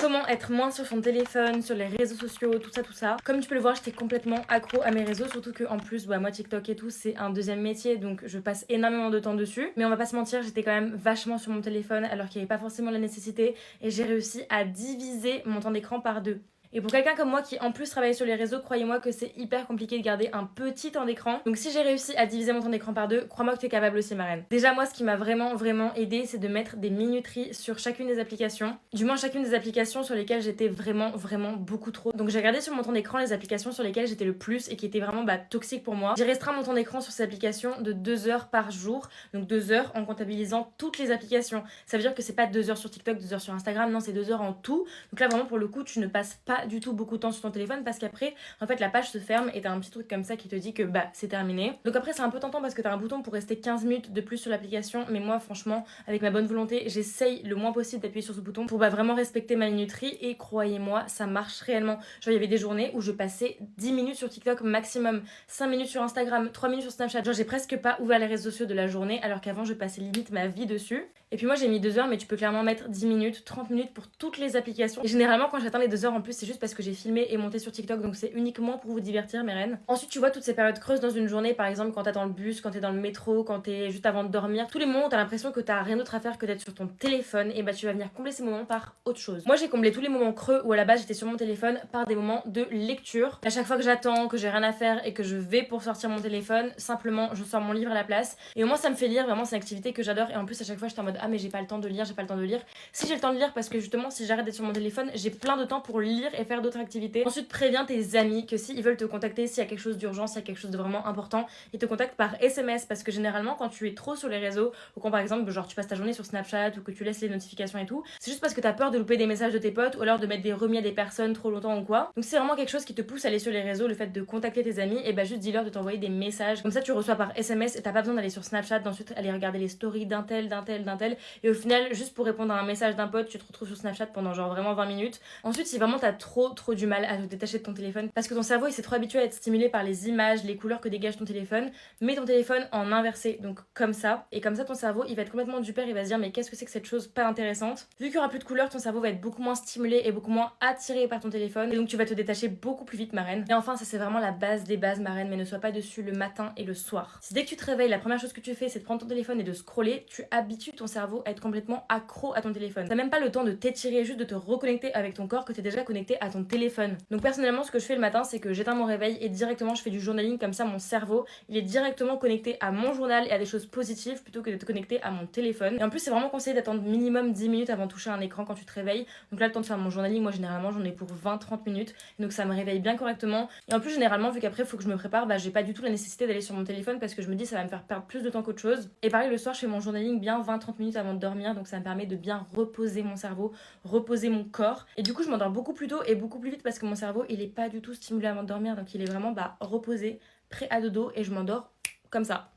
Comment être moins sur son téléphone, sur les réseaux sociaux, tout ça. Comme tu peux le voir, j'étais complètement accro à mes réseaux, surtout que en plus, bah, moi TikTok et tout, c'est un deuxième métier, donc je passe énormément de temps dessus. Mais on va pas se mentir, j'étais quand même vachement sur mon téléphone alors qu'il n'y avait pas forcément la nécessité et j'ai réussi à diviser mon temps d'écran par deux. Et pour quelqu'un comme moi qui en plus travaille sur les réseaux, croyez-moi que c'est hyper compliqué de garder un petit temps d'écran. Donc si j'ai réussi à diviser mon temps d'écran par deux, crois-moi que tu es capable aussi, ma reine. Déjà moi, ce qui m'a vraiment aidé, c'est de mettre des minuteries sur chacune des applications. Du moins chacune des applications sur lesquelles j'étais vraiment beaucoup trop. Donc j'ai regardé sur mon temps d'écran les applications sur lesquelles j'étais le plus et qui étaient vraiment toxiques pour moi. J'ai restreint mon temps d'écran sur ces applications de 2 heures par jour. Donc 2 heures en comptabilisant toutes les applications. Ça veut dire que c'est pas 2 heures sur TikTok, 2 heures sur Instagram, non, c'est 2 heures en tout. Donc là vraiment pour le coup, tu ne passes pas du tout beaucoup de temps sur ton téléphone parce qu'après en fait la page se ferme et t'as un petit truc comme ça qui te dit que c'est terminé. Donc après c'est un peu tentant parce que t'as un bouton pour rester 15 minutes de plus sur l'application, mais moi franchement avec ma bonne volonté j'essaye le moins possible d'appuyer sur ce bouton pour vraiment respecter ma minuterie et croyez-moi ça marche réellement. Genre il y avait des journées où je passais 10 minutes sur TikTok maximum, 5 minutes sur Instagram, 3 minutes sur Snapchat, genre j'ai presque pas ouvert les réseaux sociaux de la journée alors qu'avant je passais limite ma vie dessus. Et puis moi j'ai mis 2 heures mais tu peux clairement mettre 10 minutes, 30 minutes pour toutes les applications. Et généralement quand j'atteins les 2 heures en plus c'est juste parce que j'ai filmé et monté sur TikTok, donc c'est uniquement pour vous divertir mes reines. Ensuite tu vois toutes ces périodes creuses dans une journée, par exemple quand t'es dans le bus, quand t'es dans le métro, quand t'es juste avant de dormir, tous les moments où t'as l'impression que t'as rien d'autre à faire que d'être sur ton téléphone, et tu vas venir combler ces moments par autre chose. Moi j'ai comblé tous les moments creux où à la base j'étais sur mon téléphone par des moments de lecture. À chaque fois que j'attends, que j'ai rien à faire et que je vais pour sortir mon téléphone, simplement je sors mon livre à la place et au moins ça me fait lire, vraiment c'est une activité que j'adore. Et en plus à chaque fois j'étais en mode ah mais j'ai pas le temps de lire, j'ai pas le temps de lire. Si j'ai le temps de lire parce que justement si j'arrête d'être sur mon téléphone j'ai plein de temps pour lire et faire d'autres activités. Ensuite préviens tes amis que s'ils veulent te contacter, s'il y a quelque chose d'urgent, s'il y a quelque chose de vraiment important, ils te contactent par SMS parce que généralement quand tu es trop sur les réseaux ou quand par exemple genre tu passes ta journée sur Snapchat ou que tu laisses les notifications et tout, c'est juste parce que t'as peur de louper des messages de tes potes ou alors de mettre des remis à des personnes trop longtemps ou quoi. Donc c'est vraiment quelque chose qui te pousse à aller sur les réseaux, le fait de contacter tes amis, et juste dis-leur de t'envoyer des messages. Comme ça tu reçois par SMS et t'as pas besoin d'aller sur Snapchat, d'ensuite aller regarder les stories d'un tel. Et au final, juste pour répondre à un message d'un pote, tu te retrouves sur Snapchat pendant genre vraiment 20 minutes. Ensuite, si vraiment t'as trop du mal à te détacher de ton téléphone, parce que ton cerveau il s'est trop habitué à être stimulé par les images, les couleurs que dégage ton téléphone, mets ton téléphone en inversé, donc comme ça. Et comme ça, ton cerveau il va être complètement du père, il va se dire mais qu'est-ce que c'est que cette chose pas intéressante. Vu qu'il y aura plus de couleurs, ton cerveau va être beaucoup moins stimulé et beaucoup moins attiré par ton téléphone. Et donc tu vas te détacher beaucoup plus vite, ma reine. Et enfin, ça c'est vraiment la base des bases, ma reine, mais ne sois pas dessus le matin et le soir. Si dès que tu te réveilles, la première chose que tu fais c'est de prendre ton téléphone et de scroller, tu habitues ton cerveau à être complètement accro à ton téléphone. T'as même pas le temps de t'étirer, juste de te reconnecter avec ton corps que t'es déjà connecté à ton téléphone. Donc personnellement, ce que je fais le matin, c'est que j'éteins mon réveil et directement je fais du journaling, comme ça mon cerveau il est directement connecté à mon journal et à des choses positives plutôt que d'être connecté à mon téléphone. Et en plus, c'est vraiment conseillé d'attendre minimum 10 minutes avant de toucher un écran quand tu te réveilles. Donc là, le temps de faire mon journaling, moi généralement j'en ai pour 20-30 minutes. Et donc ça me réveille bien correctement. Et en plus, généralement, vu qu'après il faut que je me prépare, j'ai pas du tout la nécessité d'aller sur mon téléphone parce que je me dis ça va me faire perdre plus de temps qu'autre chose. Et pareil, le soir, je fais mon journaling bien 20-30 minutes avant de dormir. Donc ça me permet de bien reposer mon cerveau, reposer mon corps. Et du coup, je m'endors beaucoup plus tôt et beaucoup plus vite parce que mon cerveau il est pas du tout stimulé avant de dormir. Donc il est vraiment reposé, prêt à dodo et je m'endors comme ça.